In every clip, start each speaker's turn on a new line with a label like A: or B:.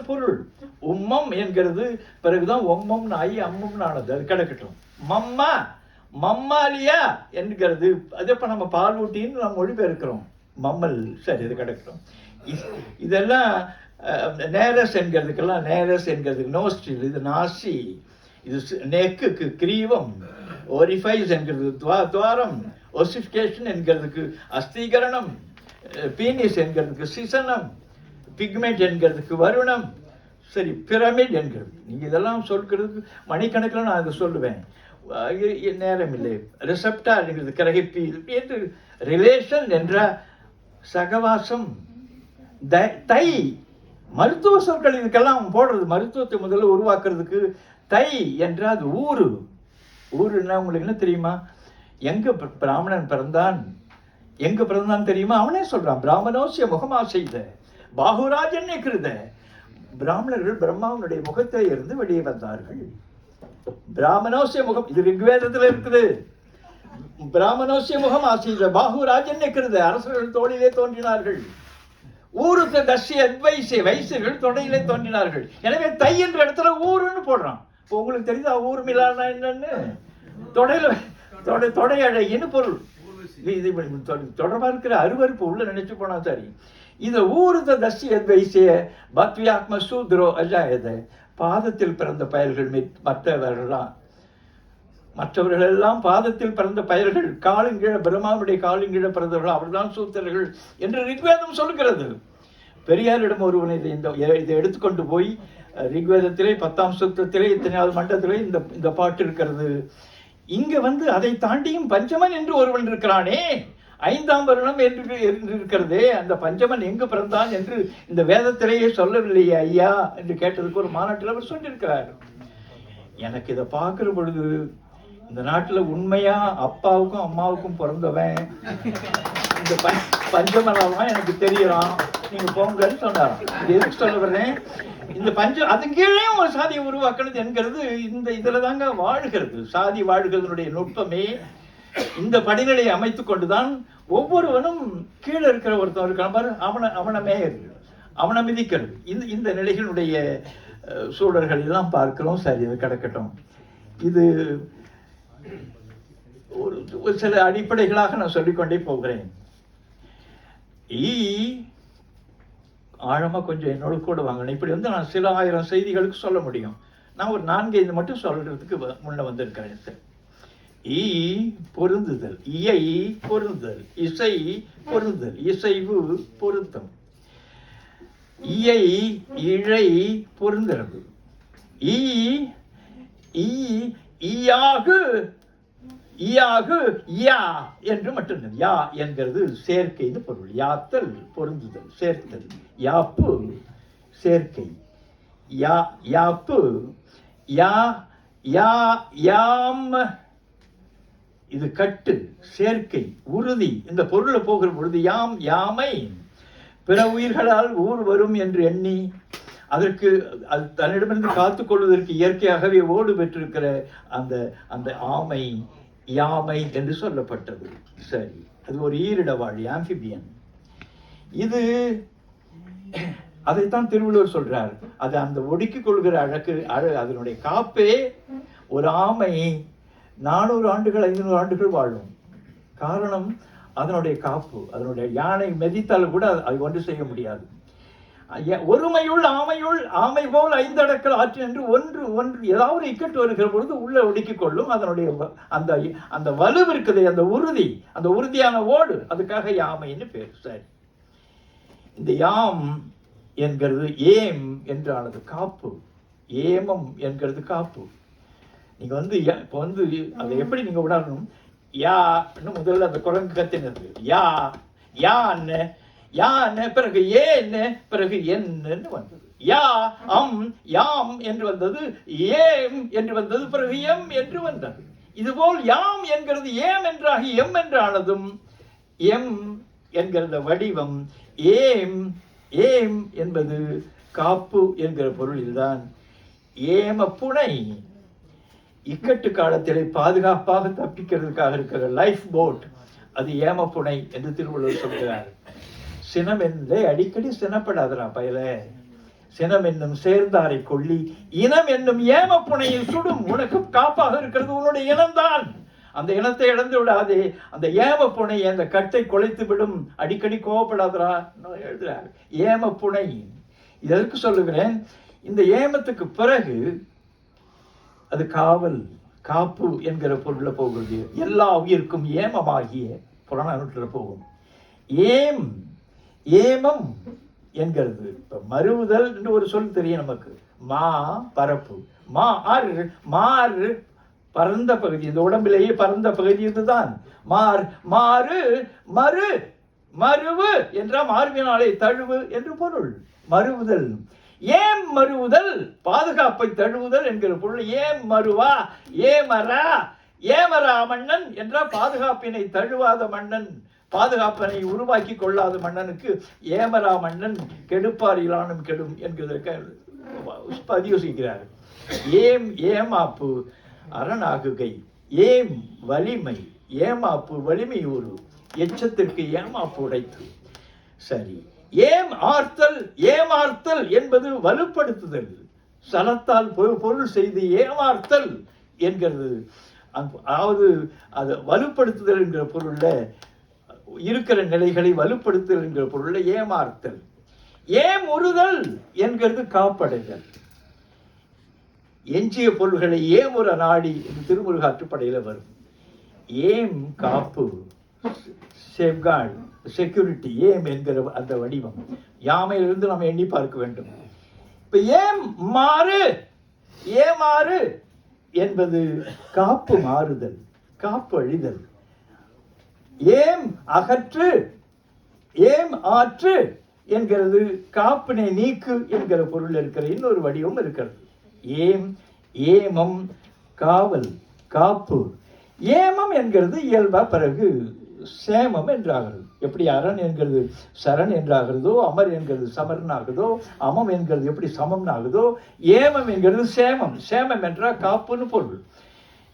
A: பொருள். உம்மம் என்கிறது பிறகுதான் ஒம்மம்னு ஆகி அம்மம்னு ஆனது. அது கிடக்கட்டும். மம்மா மம்மாலியா என்கிறது அது இப்ப நம்ம பால் ஊட்டின்னு நம்ம மொழிபெயர்க்கிறோம். மம்மல். சரி, இது கிடக்கட்டும். இதெல்லாம் நேரஸ் என்கிறதுக்கெல்லாம் நேரஸ் என்கிறதுக்கு நோஸ்டில், இது நாசி, இது நெக்குக்கு கிரீவம், ஓரிஃபைஸ் என்கிறது துவாரம், ஒசிஃபிகேஷன் என்கிறதுக்கு அஸ்தீகரணம், பீனிஸ் என்கிறதுக்கு சிசனம், பிக்மெண்ட் என்கிறதுக்கு வருணம். சரி, பிரமிட் என்கிறது. நீங்கள் இதெல்லாம் சொல்கிறதுக்கு மணிக்கணக்கில் நான் அதை சொல்லுவேன், நேரம் இல்லை. ரிசப்டார் என்கிறது கிரகிப்பி என்று, ரிலேஷன் என்ற சகவாசம், தை மருத்துவ சொற்கள் இதுக்கெல்லாம் போடுறது. மருத்துவத்தை முதல்ல உருவாக்குறதுக்கு தை என்றால் அது ஊரு. ஊருன்னா உங்களுக்கு என்ன தெரியுமா? எங்க பிராமணன் பிறந்தான், எங்க பிறந்தான் தெரியுமா? அவனே சொல்றான், பிராமணோசிய முகமா செய்த பாகுராஜன் கிருத. பிராமணர்கள் பிரம்மாவனுடைய முகத்தை இருந்து வெளியே வந்தார்கள். பிராமணோசிய முகம், இது ரிக்வேதத்தில் இருக்குது. பிராமணோசிய முகம் ஆசீத பாகுராஜன் கிருத. அரசர்கள் தோளிலே தோன்றினார்கள். ஊருக்கு தஸ்ய அத்வைசிய, வைசியர்கள் தொடையிலே தோன்றினார்கள். எனவே தை என்ற இடத்துல ஊருன்னு போடுறான். இப்போ உங்களுக்கு தெரியுதா ஊர் மிலானா என்னன்னு? தொடையில தொடை அழகின்னு பொருள். இது தொடர்பாக இருக்கிற அருவருப்பு உள்ள நினைச்சு போனா சரி. இந்த ஊருத தஸ்ய அத்வைசிய பத்வியாத்ம சூத்ரோ அஜாயத. பாதத்தில் பிறந்த பயல்கள் மற்றவர்கள் எல்லாம் பாதத்தில் பிறந்த பயல்கள், காலுங்கீழ பிரம்மாவுடைய காலுங்கீழ பிறந்தவர்கள் அவர்கள்தான் சூத்திரர்கள் என்று ரிக்வேதம் சொல்கிறது. பெரியாரிடம் ஒருவன் இதை எடுத்துக்கொண்டு போய் ரிக்வேதத்திலே 10ஆம் சூத்திரத்திலே இத்தனையாவது மண்டலத்திலே இந்த பாட்டு இருக்கிறது. இங்க அதை தாண்டியும் பஞ்சமன் என்று ஒருவன் இருக்கிறானே, 5ஆம் வருணம் என்று இருக்கிறதே, அந்த பஞ்சமன் எங்கு பிறந்தான் என்று இந்த வேதத்திலேயே சொல்லவில்லையே ஐயா என்று கேட்டதுக்கு ஒரு மாநாட்டில் அவர் சொல்லியிருக்கிறார். எனக்கு இதை பார்க்கிற பொழுது, இந்த நாட்டில் உண்மையா அப்பாவுக்கும் அம்மாவுக்கும் பிறந்தவன் இந்த பஞ்சமனாலாம் எனக்கு தெரியலாம், நீங்க போங்கன்னு சொன்னாராம். இது எதுக்கு சொல்ல வர்றேன்? இந்த அது கீழே ஒரு சாதியை உருவாக்குறது என்கிறது இதுல தாங்க வாழ்கிறது. சாதி வாழ்கிறதுனுடைய நுட்பமே இந்த படிநிலையை அமைத்துக் கொண்டுதான் ஒவ்வொருவனும் கீழே இருக்கிற ஒருத்தன் இருக்கிற மாதிரி அவனமே அவனை மிதிக்கிறது. இந்த நிலைகளுடைய சூழல்கள் எல்லாம் பார்க்கிறோம். சரி, இது கிடக்கட்டும். இது ஒரு சில அடிப்படைகளாக நான் சொல்லிக்கொண்டே போகிறேன். ஆழமா கொஞ்சம் என்னோட கூட வாங்கணும். இப்படி நான் சில ஆயிரம் செய்திகளுக்கு சொல்ல முடியும். நான் ஒரு 4-5 மட்டும் சொல்றதுக்கு முன்ன வந்திருக்கிறேன். பொருந்துதல், இயை பொருந்துதல், இசை பொருந்துதல், இசைவு பொருத்தம், இயை இழை பொருந்துறது, ஈயாகு யா என்று மட்டும். யா என்கிறது சேர்க்கைன்னு பொருள். யாத்தல் பொருந்துதல், சேர்த்தல். யாப்பு சேர்க்கை, யாப்பு, யாம் இது கட்டு, சேர்க்கை, உறுதி. இந்த பொருளை போகிற பொழுது யாமை பிற உயிர்களால் ஊர் வரும் என்று எண்ணி அதற்கு அது தன்னிடமிருந்து காத்துக்கொள்வதற்கு இயற்கையாகவே ஓடு பெற்றிருக்கிற அந்த ஆமை யாமை என்று சொல்லப்பட்டது. சரி, அது ஒரு ஈரிடவாழி, ஆம்பிபியன். இது அதைத்தான் திருவள்ளுவர் சொல்றார். அது அந்த ஒடுக்கிக் கொள்கிற அதனுடைய காப்பே. ஒரு ஆமை 400 ஆண்டுகள் 500 ஆண்டுகள் வாழும். காரணம் அதனுடைய காப்பு. அதனுடைய யானை மெதித்தால் கூட அது ஒன்று செய்ய முடியாது. ஒருமையுள் ஆமை போல் 5 அடக்கல் ஆற்று என்று ஒன்று ஏதாவது இக்கட்டு வருகிற பொழுது உள்ள ஒடுக்கிக் கொள்ளும். அதனுடைய அந்த வலு இருக்குது, அந்த உறுதியான ஓடு, அதுக்காக யாமைன்னு பேர். சரி, இந்த யாம் என்கிறது ஏம் என்றானது காப்பு. ஏமம் என்கிறது காப்பு. நீங்க இப்போ அதை எப்படி நீங்க உணரணும்? யான்னு முதல்ல அந்த குரங்கு கத்தினது யான்னு, பிறகு ஏன்னு, பிறகு என்னன்னு வந்தது. யாம் என்று வந்தது, ஏம் என்று வந்தது, பிறகு எம் என்று வந்தது. இதுபோல் யாம் என்கிறது ஏம் என்றாகி எம் என்றானதும், எம் என்கிற வடிவம், ஏம் என்பது காப்பு என்கிற பொருளில்தான். ஏம புனை, இக்கட்டு காலத்திலே பாதுகாப்பாக தப்பிக்கிறதுக்காக இருக்கிற லைஃப் போட், அது ஏமப்புனை என்று திருவள்ளுவர் சொல்கிறார். சினம் என்றே அடிக்கடி சினப்படாதரா பயல. சினம் என்னும் சேர்ந்தாரை கொள்ளி இனம் என்னும் ஏம புனையை சுடும். உனக்கு காப்பாக இருக்கிறது உன்னுடைய இனம்தான். அந்த இனத்தை இழந்து விடாதே. அந்த ஏம புனை அந்த கட்டை குலைத்து விடும். அடிக்கடி கோவப்படாதரா எழுதுறாரு. ஏம புனை இதற்கு சொல்லுகிறேன். இந்த ஏமத்துக்கு பிறகு அது காவல், காப்பு என்கிற பொருள்ல போகிறது. எல்லா உயிருக்கும் ஏமமாகிய புறநானூற்றில் போகும். ஏமம் என்கிறது இப்ப மறுவுதல் என்று ஒரு சொல் தெரியும் நமக்கு. மா பரப்பு, மாறு பரந்த பகுதி. இந்த உடம்பிலேயே பரந்த பகுதி இதுதான். மாறு மறு மருவு என்றால் மார்பினாலே தழுவு என்று பொருள். மறுவுதல். ஏம் மறுவுதல் பாதுகாப்பை தழுவுதல் என்கிற பொருள். ஏம் மறுவா ஏமரா மன்னன் என்றால் பாதுகாப்பினை தழுவாத மன்னன், பாதுகாப்பினை உருவாக்கி கொள்ளாத மன்னனுக்கு ஏமரா மன்னன் கெடுப்பார் இலானும் கெடும் என்கிறதற்கு பதிவு செய்கிறார். ஏமாப்பு அரணாகுகை, ஏம் வலிமை, ஏமாப்பு வலிமை ஒரு எச்சத்திற்கு ஏமாப்பு உடைத்து. சரி, ஏமாறுத்தல் என்பது வலுப்படுத்துதல். சலத்தால் பொருள் செய்து ஏமாறுத்தல் என்கிறது. அதாவது அது வலுப்படுத்துதல் என்கிற பொருள்ல இருக்கிற நிலைகளை வலுப்படுத்துதல் என்கிற பொருள்ல ஏமாறுத்தல். ஏமுறுதல் என்கிறது காப்படைதல். எஞ்சிய பொருள்களை ஏமுற நாடி திருமுருகாற்றுப்படையில வரும். ஏம் காப்பு, சேஃப்கார்டு, செக்யூரிட்டி. ஏம் என்கிற அந்த வடிவம் யாமையிலிருந்து நாம் எண்ணி பார்க்க வேண்டும். இப்ப ஏமாறு என்பது காப்பு மாறுதல், காப்பு அழிதல். ஏம் அகற்று, ஏம் ஆற்று என்கிறது காப்பினை நீக்கு என்கிற பொருள் இருக்கிற இன்னொரு வடிவம் இருக்கிறது. ஏமம் காவல், காப்பு. ஏமம் என்கிறது இயல்பா பிறகு சேமம் என்றாகிறது. எப்படி அரண் என்கிறது சரண் என்றாகிறதோ, அமர் என்கிறது சமர்ன் ஆகுதோ, அமம் என்கிறது எப்படி சமம் ஆகுதோ, ஏமம் என்கிறது சேமம். சேமம் என்றால் காப்புன்னு பொருள்.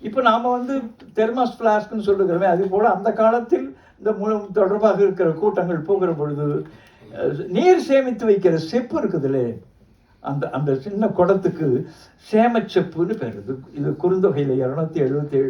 A: இப்போ நாம் தெர்மாஸ் பிளாஸ்க்னு சொல்லுகிறோமே, அது போல அந்த காலத்தில் இந்த தொடர்பாக இருக்கிற கூட்டங்கள் போகிற பொழுது நீர் சேமித்து வைக்கிற செப்பு இருக்குதுல்லே, அந்த சின்ன குடத்துக்கு சேமச்செப்புன்னு பேர். இது குறுந்தொகையில் 277